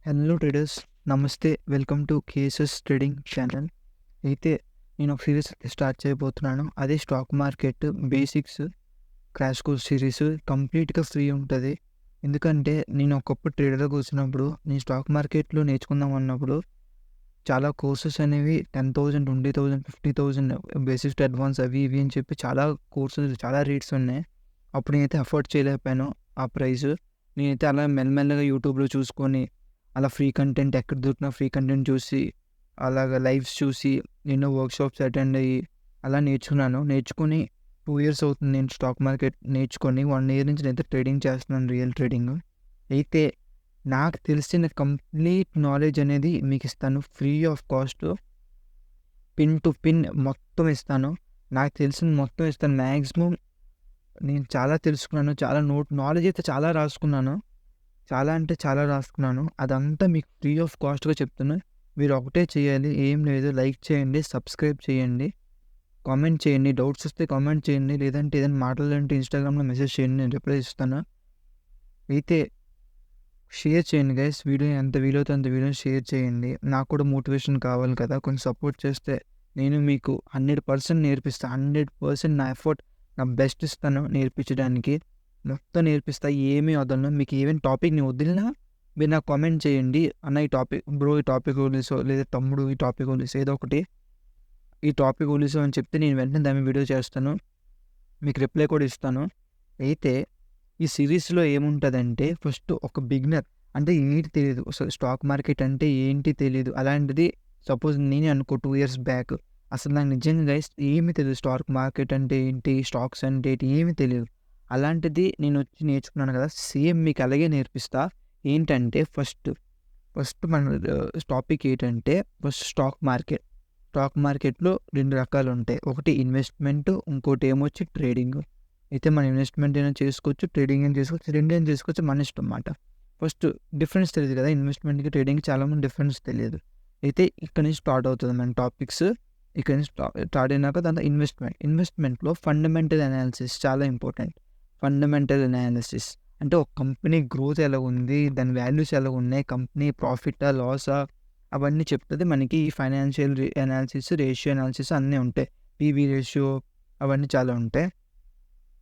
Hello traders, నమస్తే. Welcome to KSS trading channel. అయితే నేను ఒక సిరీస్ స్టార్ట్ చేయబోతున్నాను. అదే stock market basics crash course series. కంప్లీట్గా ఫ్రీ ఉంటుంది. ఎందుకంటే నేను ఒకప్పుడు ట్రేడర్గా కూర్చున్నప్పుడు నేను స్టాక్ మార్కెట్లో నేర్చుకుందాం అన్నప్పుడు చాలా కోర్సెస్ అనేవి 10,000, 20,000, 50,000 బేసిక్స్ టు అడ్వాన్స్ అవి ఇవి అని చెప్పి చాలా కోర్సెస్, చాలా రేట్స్ ఉన్నాయి. అప్పుడు నేనైతే అఫోర్డ్ చేయలేకపోయాను ఆ ప్రైస్. నేనైతే అలా మెల్లమెల్లగా యూట్యూబ్లో చూసుకొని అలా ఫ్రీ కంటెంట్ ఎక్కడ దొరికినా ఫ్రీ కంటెంట్ చూసి అలాగ లైవ్స్ చూసి ఎన్నో వర్క్షాప్స్ అటెండ్ అయ్యి అలా నేర్చుకుని 2 ఇయర్స్ అవుతుంది నేను స్టాక్ మార్కెట్ నేర్చుకొని. 1 ఇయర్ నుంచి నేనైతే ట్రేడింగ్ చేస్తున్నాను, రియల్ ట్రేడింగ్. అయితే నాకు తెలిసిన కంప్లీట్ నాలెడ్జ్ అనేది మీకు ఇస్తాను, free of cost. Pin to pin మొత్తం ఇస్తాను. నాకు తెలిసిన మొత్తం ఇస్తాను. మ్యాక్సిమం నేను చాలా తెలుసుకున్నాను, చాలా నాలెడ్జ్ అయితే చాలా రాసుకున్నాను. చాలా అంటే చాలా రాసుకున్నాను. అదంతా మీకు ఫ్రీ ఆఫ్ కాస్ట్‌గా చెప్తున్నా. మీరు ఒకటే చేయాలి, ఏం లేదు, లైక్ చేయండి, సబ్స్క్రైబ్ చేయండి, కామెంట్ చేయండి. డౌట్స్ వస్తే కామెంట్ చేయండి. లేదంటే ఏదైనా మాట్లాడాలంటే ఇన్‌స్టాగ్రామ్‌లో మెసేజ్ చేయండి, నేను రిప్లై ఇస్తాను. అయితే షేర్ చేయండి గైస్. వీడియో ఎంత వీలవుతే అంత వీడియోని షేర్ చేయండి. నాకు కూడా మోటివేషన్ కావాలి కదా, కొంచెం సపోర్ట్ చేస్తే నేను మీకు 100% నేర్పిస్తాను. 100% నా ఎఫర్ట్, నా బెస్ట్ ఇస్తాను నేర్పించడానికి. మొత్తం నేర్పిస్తా, ఏమీ వదలను. మీకు ఈవెన్ టాపిక్ నేను వదిలినా మీరు నాకు కామెంట్ చేయండి. అన్న ఈ టాపిక్ బ్రో, ఈ టాపిక్ వదిలేసో, లేదా తమ్ముడు ఈ టాపిక్ వదిలేసో, ఏదో ఒకటి ఈ టాపిక్ వదిలేసో అని చెప్తే నేను వెంటనే దాని మీద వీడియో చేస్తాను, మీకు రిప్లై కూడా ఇస్తాను. అయితే ఈ సిరీస్‌లో ఏముంటదంటే ఫస్ట్ ఒక బిగినర్ అంటే ఏంటి తెలీదు. స్టాక్ మార్కెట్ అంటే ఏంటి తెలీదు. అలాంటిది సపోజ్ నేనే అనుకో 2 ఇయర్స్ బ్యాక్ అసలు నాకు నిజంగా గైస్ ఏమీ తెలీదు. స్టాక్ మార్కెట్ అంటే ఏంటి, స్టాక్స్ అంటే ఏంటి, ఏమీ తెలీదు. అలాంటిది నేనొచ్చి నేర్చుకున్నాను కదా! సేమ్ మీకు అలాగే నేర్పిస్తా. ఏంటంటే ఫస్ట్ మన టాపిక్ ఏంటంటే ఫస్ట్ స్టాక్ మార్కెట్. స్టాక్ మార్కెట్‌లో 2 రకాలుంటాయి. ఒకటి ఇన్వెస్ట్‌మెంట్, ఇంకోటేమొచ్చి ట్రేడింగ్. అయితే మనం ఇన్వెస్ట్‌మెంట్ అయినా చేసుకోవచ్చు, ట్రేడింగ్ అయినా చేసుకోవచ్చు, రెండైనా చేసుకోవచ్చు, మన ఇష్టం మాట. ఫస్ట్ డిఫరెన్స్ తెలీదు కదా! ఇన్వెస్ట్‌మెంట్‌కి, ట్రేడింగ్‌కి చాలామంది డిఫరెన్స్ తెలియదు. అయితే ఇక్కడి నుంచి స్టార్ట్ అవుతది మన టాపిక్స్. ఇక్కడి నుంచి స్టార్ట్ అయినాక దాంట్లో ఇన్వెస్ట్‌మెంట్‌లో ఫండమెంటల్ అనాలిసిస్ చాలా ఇంపార్టెంట్. ఫండమెంటల్ అనాలిసిస్ అంటే ఒక కంపెనీ గ్రోత్ ఎలా ఉంది, దాని వాల్యూస్ ఎలా ఉన్నాయి, కంపెనీ ప్రాఫిటా, లాసా అవన్నీ చెప్తది మనకి. ఈ ఫైనాన్షియల్ అనాలిసిస్, రేషియో అనాలిసిస్ అన్నీ ఉంటాయి. పీవీ రేషియో అవన్నీ చాలా ఉంటాయి.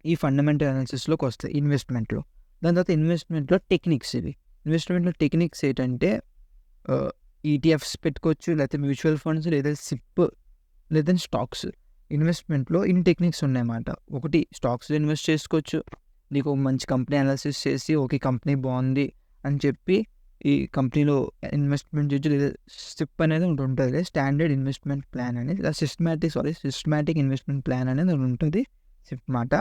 ఈ ఫండమెంటల్ అనాలిసిస్‌లోకి వస్తాయి ఇన్వెస్ట్‌మెంట్‌లో. దాని తర్వాత ఇన్వెస్ట్‌మెంట్‌లో టెక్నిక్స్ ఇవి. ఇన్వెస్ట్‌మెంట్‌లో టెక్నిక్స్ ఏంటంటే ఈటీఎఫ్స్ పెట్టుకోవచ్చు, లేకపోతే మ్యూచువల్ ఫండ్స్, లేదా సిప్, లేదంటే స్టాక్స్. ఇన్వెస్ట్‌మెంట్‌లో ఇన్ని టెక్నిక్స్ ఉన్నాయన్నమాట. ఒకటి స్టాక్స్‌లో ఇన్వెస్ట్ చేసుకోవచ్చు. నీకు మంచి కంపెనీ అనాలిసిస్ చేసి ఓకే కంపెనీ బాగుంది అని చెప్పి ఈ కంపెనీలో ఇన్వెస్ట్మెంట్ చేయొచ్చు. లేదా సిప్ అనేది ఒకటి ఉంటుంది, స్టాండర్డ్ ఇన్వెస్ట్మెంట్ ప్లాన్ అనేది, సిస్టమాటిక్ ఇన్వెస్ట్మెంట్ ప్లాన్ అనేది ఒకటి ఉంటుంది, సిప్ మాట.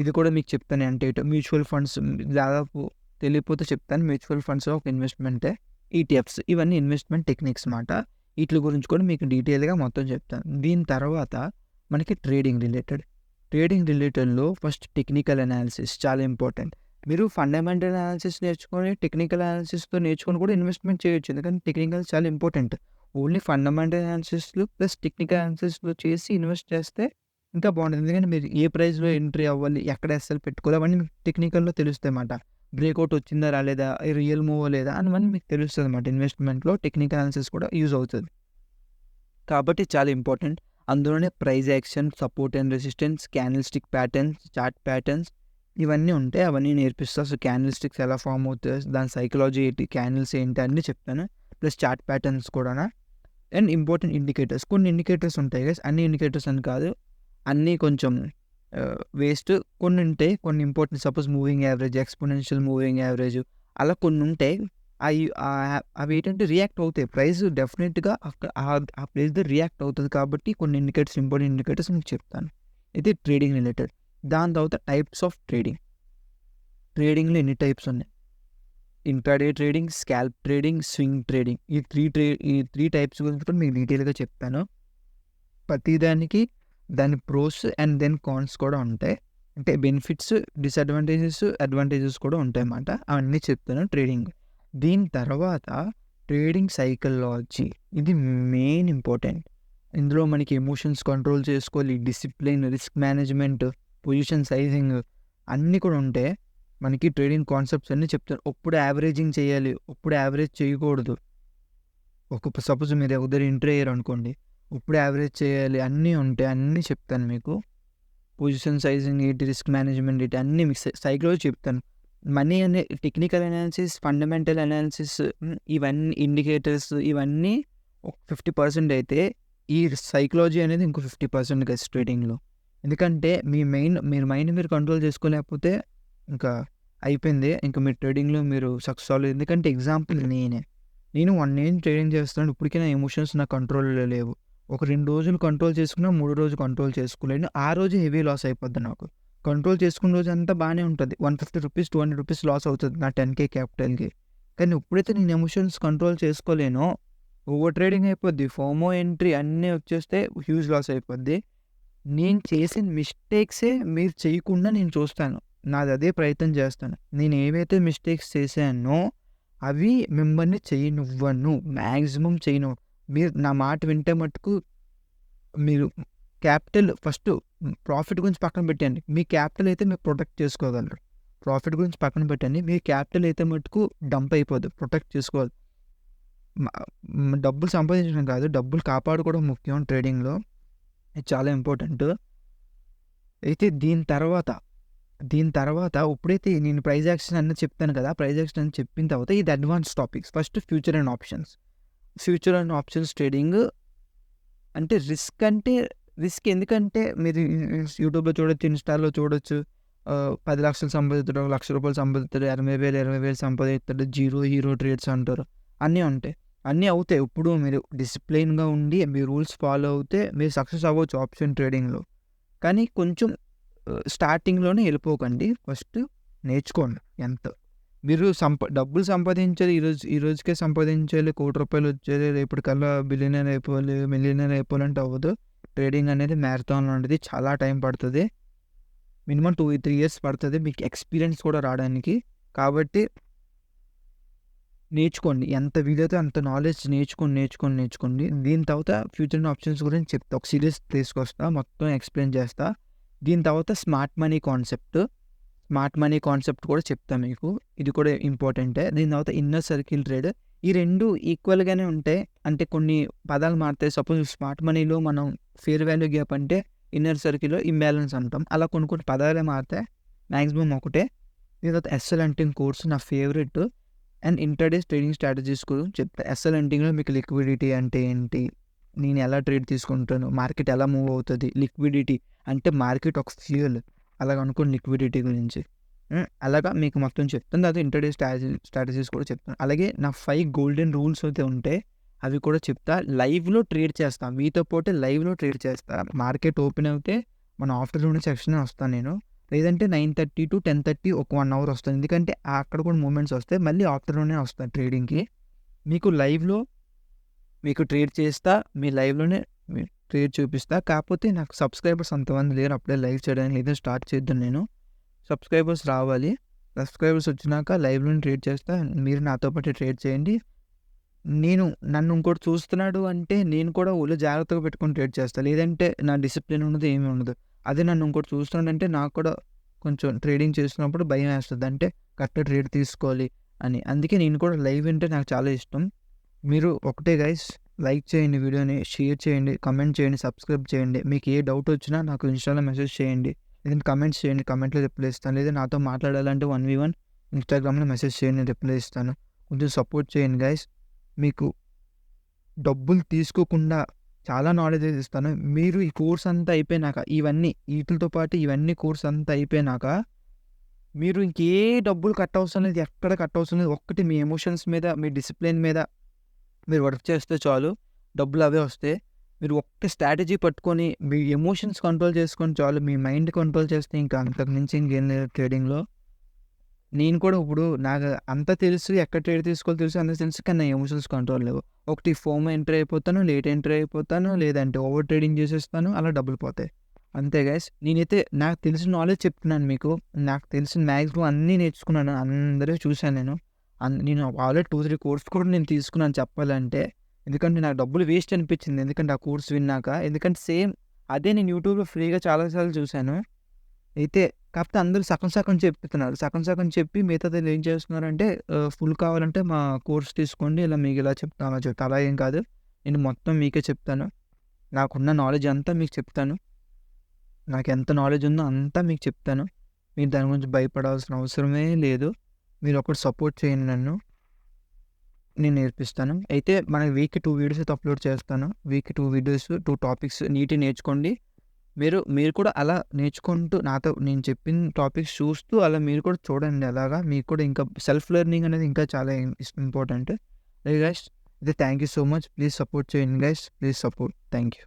ఇది కూడా మీకు చెప్తాను అంటే మ్యూచువల్ ఫండ్స్ దాదాపు తెలియకపోతే చెప్తాను. మ్యూచువల్ ఫండ్స్ ఒక ఇన్వెస్ట్మెంటే. ఈటీఎఫ్స్ ఇవన్నీ ఇన్వెస్ట్మెంట్ టెక్నిక్స్ మాట. వీటి గురించి కూడా మీకు డీటెయిల్గా మొత్తం చెప్తాను. దీని తర్వాత మనకి ట్రేడింగ్ రిలేటెడ్లో ఫస్ట్ టెక్నికల్ అనాలిసిస్ చాలా ఇంపార్టెంట్. మీరు ఫండమెంటల్ అనాలిసిస్ నేర్చుకొని టెక్నికల్ అనాలిసిస్తో నేర్చుకొని కూడా ఇన్వెస్ట్మెంట్ చేయొచ్చు. ఎందుకంటే టెక్నికల్ చాలా ఇంపార్టెంట్. ఓన్లీ ఫండమెంటల్ అనాలిసిస్లు ప్లస్ టెక్నికల్ అనాలిసిస్లో చేసి ఇన్వెస్ట్ చేస్తే ఇంకా బాగుంటుంది. ఎందుకంటే మీరు ఏ ప్రైస్‌లో ఎంట్రీ అవ్వాలి, ఎక్కడ ఎస్ఎల్ పెట్టుకోవాలి, అవన్నీ మీకు టెక్నికల్‌లో తెలుస్తాయన్నమాట. బ్రేక్అవుట్ వచ్చిందా రాలేదా, రియల్ మూవ్ లేదా అవన్నీ మీకు తెలుస్తుందన్నమాట. ఇన్వెస్ట్మెంట్‌లో టెక్నికల్ అనాలిసిస్ కూడా యూజ్ అవుతుంది. కాబట్టి చాలా ఇంపార్టెంట్. అందులోనే price action, support and resistance, candle stick patterns, chart patterns ఇవన్నీ ఉంటాయి. అవన్నీ నేర్పిస్తా. సో క్యాండిల్ స్టిక్స్ ఎలా ఫామ్ అవుతాయి, దాని సైకాలజీ ఏంటి, క్యాండిల్స్ ఏంటి అన్నీ చెప్తాను. ప్లస్ చార్ట్ ప్యాటర్న్స్ కూడానా. అండ్ ఇంపార్టెంట్ ఇండికేటర్స్, కొన్ని ఇండికేటర్స్ ఉంటాయి గైస్. అన్ని ఇండికేటర్స్ అని కాదు, అన్నీ కొంచెం వేస్ట్. కొన్ని ఉంటాయి, కొన్ని important. Suppose moving average, exponential moving average, అలా కొన్ని ఉంటాయి. అవి ఏంటంటే రియాక్ట్ అవుతాయి. ప్రైస్ డెఫినెట్గా అక్కడ ఆ ప్లేస్ దగ్గర రియాక్ట్ అవుతుంది. కాబట్టి కొన్ని ఇండికేటర్స్, ఇంపార్టెంట్ ఇండికేటర్స్ మీకు చెప్తాను. ఇది ట్రేడింగ్ రిలేటెడ్. దాని తర్వాత టైప్స్ ఆఫ్ ట్రేడింగ్లో ఎన్ని టైప్స్ ఉన్నాయి. Intraday trading, scalp trading, swing trading. ఈ త్రీ టైప్స్ గురించి కూడా మీకు డీటెయిల్గా చెప్తాను. ప్రతిదానికి దాని ప్రోస్ అండ్ దెన్ కాన్స్ కూడా ఉంటాయి. అంటే బెనిఫిట్స్, అడ్వాంటేజెస్ కూడా ఉంటాయన్నమాట. అవన్నీ చెప్తాను ట్రేడింగ్. దీని తర్వాత ట్రేడింగ్ సైకాలజీ, ఇది మెయిన్ ఇంపార్టెంట్. ఇందులో మనకి ఎమోషన్స్ కంట్రోల్ చేసుకోవాలి, discipline, risk management, position sizing అన్నీ కూడా ఉంటాయి. మనకి ట్రేడింగ్ కాన్సెప్ట్స్ అన్నీ చెప్తాను. ఎప్పుడు యావరేజింగ్ చేయాలి, ఎప్పుడు యావరేజ్ చేయకూడదు. సపోజ్ మీరు దగ్గర ఎంట్రీ అయ్యారనుకోండి, ఎప్పుడు యావరేజ్ చేయాలి అన్నీ ఉంటాయి. అన్నీ చెప్తాను మీకు. పొజిషన్ సైజింగ్ ఏంటి, రిస్క్ మేనేజ్మెంట్ ఏంటి అన్నీ మీకు సైకాలజీ చెప్తాను. మనీ అనే టెక్నికల్ అనాలిసిస్, ఫండమెంటల్ అనాలిసిస్, ఇవన్నీ ఇండికేటర్స్ ఇవన్నీ ఒక 50% అయితే, ఈ సైకాలజీ అనేది ఇంకో 50% గైస్ ట్రేడింగ్‌లో. ఎందుకంటే మీరు మైండ్ మీరు కంట్రోల్ చేసుకోలేకపోతే ఇంకా అయిపోయింది. ఇంక మీరు ట్రేడింగ్‌లో మీరు సక్సెస్ అవ్వలేదు. ఎందుకంటే ఎగ్జాంపుల్ నేను 1 ఇయర్ ట్రేడింగ్ చేస్తున్నాను. ఇప్పటికి నా ఎమోషన్స్ నా కంట్రోల్‌లో లేవు. ఒక 2 రోజులు కంట్రోల్ చేసుకున్నా, 3 రోజు కంట్రోల్ చేసుకోలేను. ఆ రోజు హెవీ లాస్ అయిపోద్ది నాకు. కంట్రోల్ చేసుకున్న రోజంతా బానే ఉంటది. ₹150, ₹200 లాస్ అవుతది నా 10,000 క్యాపిటల్‌కి. కానీ ఎప్పుడైతే నేను ఎమోషన్స్ కంట్రోల్ చేసుకోలేనో, ఓవర్ ట్రేడింగ్ అయిపోద్ది. ఫోమో ఎంట్రీ అన్నీ వచ్చేస్తే హ్యూజ్ లాస్ అయిపోద్ది. నేను చేసిన మిస్టేక్సే మీరు చేయకుండా నేను చూస్తాను. నాది అదే ప్రయత్నం చేస్తాను. నేను ఏవైతే మిస్టేక్స్ చేశానో అవి మిమ్మల్ని చేయనివ్వను. మాక్సిమం చేయను. మీరు నా మాట వింటే మటుకు మీరు క్యాపిటల్ ఫస్ట్ ప్రాఫిట్ గురించి పక్కన పెట్టండి. మీ క్యాపిటల్ అయితే మీరు ప్రొటెక్ట్ చేసుకోగలరు. ప్రాఫిట్ గురించి పక్కన పెట్టండి. మీ క్యాపిటల్ అయితే మటుకు డంప్ అయిపోద్ది. ప్రొటెక్ట్ చేసుకోవాలి. డబ్బులు సంపాదించడం కాదు, డబ్బులు కాపాడుకోవడం ముఖ్యం ట్రేడింగ్‌లో. ఇది చాలా ఇంపార్టెంట్. అయితే దీని తర్వాత ఎప్పుడైతే నేను ప్రైస్ యాక్షన్ అన్నీ చెప్తాను కదా! ప్రైస్ యాక్షన్ అని చెప్పిన తర్వాత ఇది advance topics. First future and options. Future and options trading అంటే రిస్క్ ఎందుకంటే మీరు యూట్యూబ్‌లో చూడొచ్చు, ఇన్‌స్టాలో చూడొచ్చు. 10,00,000 సంపాదిస్తాడు, ₹1,00,000 సంపాదిస్తాడు, 80,000 సంపాదిస్తాడు, హీరో ట్రేడ్స్ అంటారు. అన్నీ ఉంటాయి. అన్నీ అవుతాయి. ఇప్పుడు మీరు డిసిప్లిన్‌గా ఉండి మీ రూల్స్ ఫాలో అవుతే మీరు సక్సెస్ అవ్వచ్చు ఆప్షన్ ట్రేడింగ్‌లో. కానీ కొంచెం స్టార్టింగ్‌లోనే వెళ్ళిపోకండి. ఫస్ట్ నేర్చుకోండి ఎంత. మీరు డబ్బులు సంపాదించాలి ఈ రోజుకే సంపాదించాలి, ₹1,00,00,000 వచ్చేది, రేపటికల్లా బిలియనీర్ అయిపోవాలి, మిలియనీర్ అయిపోవాలంటే అవ్వదు. ట్రేడింగ్ అనేది మ్యారథాన్ లాంటిది. చాలా టైం పడుతది. మినిమమ్ 2-3 ఇయర్స్ పడుతది మీకు ఎక్స్‌పీరియన్స్ కూడా రావడానికి. కాబట్టి నేర్చుకోండి. ఎంత వీలైతే అంత నాలెడ్జ్ నేర్చుకోండి. దీని తర్వాత ఫ్యూచర్ అండ్ ఆప్షన్స్ గురించి చెప్తా. ఒక సిరీస్ తీసుకొస్తా. మొత్తం ఎక్స్‌ప్లెయిన్ చేస్తా. దీని తర్వాత స్మార్ట్ మనీ కాన్సెప్ట్ కూడా చెప్తా మీకు. ఇది కూడా ఇంపార్టెంటే. దీని తర్వాత ఇన్నర్ సర్కిల్ ట్రేడ్. ఈ 2 ఈక్వల్‌గానే ఉంటాయి. అంటే కొన్ని పదాలు మారుతాయి. సపోజ్ స్మార్ట్ మనీలో మనం ఫెయిర్ వాల్యూ గ్యాప్ అంటే, ఇన్నర్ సర్కిల్‌లో ఇంబాలెన్స్ అంటాం. అలా కొన్ని పదాలే మారుతాయి. మాక్సిమం ఒకటే. దీని తర్వాత ఎస్ఎల్ హంటింగ్ కోర్స్ నా favourite. And intraday trading strategies గురించి చెప్తా. ఎస్ఎల్ హంటింగ్‌లో మీకు లిక్విడిటీ అంటే ఏంటి? నేను ఎలా ట్రేడ్ తీసుకుంటాను? మార్కెట్ ఎలా మూవ్ అవుతది? లిక్విడిటీ అంటే మార్కెట్ ఒక ఫ్యూయల్. అలాగ అనుకోండి లిక్విడిటీ గురించి. అలాగా మీకు మొత్తం చెప్తాను. తర్వాత ఇంట్రాడే స్ట్రాటజీస్ కూడా చెప్తాను. అలాగే నా 5 గోల్డెన్ రూల్స్ అయితే ఉంటాయి. అవి కూడా చెప్తా. లైవ్‌లో ట్రేడ్ చేస్తా. మీతో పాటే లైవ్‌లో ట్రేడ్ చేస్తా. మార్కెట్ ఓపెన్ అవుతే మన ఆఫ్టర్‌నూన్ సెక్షనే వస్తాను నేను. లేదంటే 9:30-10:30 ఒక 1 అవర్ వస్తాను. ఎందుకంటే అక్కడ కూడా మూవ్‌మెంట్స్ వస్తాయి. మళ్ళీ ఆఫ్టర్‌నూనే వస్తాను ట్రేడింగ్‌కి. మీకు లైవ్‌లో ట్రేడ్ చేస్తా. మీ లైవ్‌లోనే ట్రేడ్ చూపిస్తా. కాకపోతే నాకు సబ్స్క్రైబర్స్ అంతమంది లేరు. అప్పుడే లైవ్ చేయడానికి లేదా స్టార్ట్ చేద్దాను నేను. సబ్స్క్రైబర్స్ రావాలి. సబ్స్క్రైబర్స్ వచ్చినాక లైవ్‌లోనే ట్రేడ్ చేస్తా. మీరు నాతో పాటు ట్రేడ్ చేయండి. నన్ను ఇంకోటి చూస్తున్నాడు అంటే నేను కూడా ఒళ్ళు జాగ్రత్తగా పెట్టుకొని ట్రేడ్ చేస్తా. లేదంటే నా డిసిప్లిన్ ఉండదు, ఏమీ ఉండదు. అదే నన్ను ఇంకోటి చూస్తున్నాడంటే నాకు కూడా కొంచెం ట్రేడింగ్ చేస్తున్నప్పుడు భయం వేస్తది. అంటే కరెక్ట్‌గా ట్రేడ్ తీసుకోవాలి అని. అందుకే నేను కూడా లైవ్ అంటే నాకు చాలా ఇష్టం. మీరు ఒకటే గైస్, లైక్ చేయండి వీడియోని, షేర్ చేయండి, కామెంట్ చేయండి, సబ్స్క్రైబ్ చేయండి. మీకు ఏ డౌట్ వచ్చినా నాకు ఇన్‌స్టాలో మెసేజ్ చేయండి. లేదంటే కామెంట్స్ చేయండి. కామెంట్‌లో రిప్లై ఇస్తాను. లేదా నాతో మాట్లాడాలంటే 1v1 ఇన్‌స్టాగ్రామ్‌లో మెసేజ్ చేయండి. నేను రిప్లై ఇస్తాను. కొంచెం సపోర్ట్ చేయండి గైస్. మీకు డబ్బులు తీసుకోకుండా చాలా నాలెడ్జ్ అయితే ఇస్తాను. మీరు ఈ కోర్స్ అంతా అయిపోయినాక వీటిలతో పాటు ఇవన్నీ కోర్స్ అంతా అయిపోయినాక మీరు ఇంకే డబ్బులు కట్టవసరం లేదు. ఎక్కడ కట్టవసరం లేదు. ఒక్కటి మీ ఎమోషన్స్ మీద, మీ డిసిప్లిన్ మీద మీరు వర్క్ చేస్తే చాలు. డబ్బులు అవే వస్తాయి. మీరు ఒక్క స్ట్రాటజీ పట్టుకొని మీ ఎమోషన్స్ కంట్రోల్ చేసుకొని చాలు. మీ మైండ్ కంట్రోల్ చేస్తే ఇంకా అంతకు మించి ఇంకేం లేదు ట్రేడింగ్‌లో. నేను కూడా ఇప్పుడు నాకు అంతా తెలుసు. ఎక్కడ ట్రేడ్ తీసుకోవాలో తెలుసు. అంతా తెలుసు. కానీ నా ఎమోషన్స్ కంట్రోల్ లేవు. ఒకటి ఫోమో ఎంటర్ అయిపోతాను. లేట్ ఎంటర్ అయిపోతాను. లేదంటే ఓవర్ ట్రేడింగ్ చేసేస్తాను. అలా డబ్బులు పోతాయి. అంతే గైస్. నేనైతే నాకు తెలిసిన నాలెడ్జ్ చెప్తున్నాను మీకు. నాకు తెలిసిన మాక్సిమం అన్నీ నేర్చుకున్నాను. అందరివి చూశాను నేను. నేను ఆల్రెడీ 2-3 కోర్స్ కూడా నేను తీసుకున్నాను చెప్పాలంటే. ఎందుకంటే నాకు డబ్బులు వేస్ట్ అనిపించింది. ఎందుకంటే ఆ కోర్స్ విన్నాక. ఎందుకంటే సేమ్ అదే నేను యూట్యూబ్‌లో ఫ్రీగా చాలా సార్లు చూశాను. అయితే కాకపోతే అందరూ సగం సగం చెప్తున్నారు. సగం సగం చెప్పి మిగతాది ఏం చేస్తున్నారంటే ఫుల్ కావాలంటే మా కోర్స్ తీసుకోండి. ఇలా మీకు ఇలా చెప్తా, అలా చెప్తా. అలా ఏం కాదు. నేను మొత్తం మీకే చెప్తాను. నాకున్న నాలెడ్జ్ అంతా మీకు చెప్తాను. నాకెంత నాలెడ్జ్ ఉందో అంతా మీకు చెప్తాను. మీరు దాని గురించి భయపడాల్సిన అవసరమే లేదు. మీరొకటి సపోర్ట్ చేయండి నన్ను. నేను నేర్పిస్తాను. అయితే మన వీక్‌కి 2 వీడియోస్ అయితే అప్‌లోడ్ చేస్తాను. వీక్‌కి 2 వీడియోస్, 2 టాపిక్స్ నీట్‌గా నేర్చుకోండి. మీరు కూడా అలా నేర్చుకుంటూ నాతో నేను చెప్పిన టాపిక్స్ చూస్తూ అలా మీరు కూడా చూడండి. అలాగా మీకు కూడా ఇంకా సెల్ఫ్ లెర్నింగ్ అనేది ఇంకా చాలా ఇంపార్టెంట్. గైస్ అయితే thank you so much. Please support చేయండి guys. Please support. Thank you.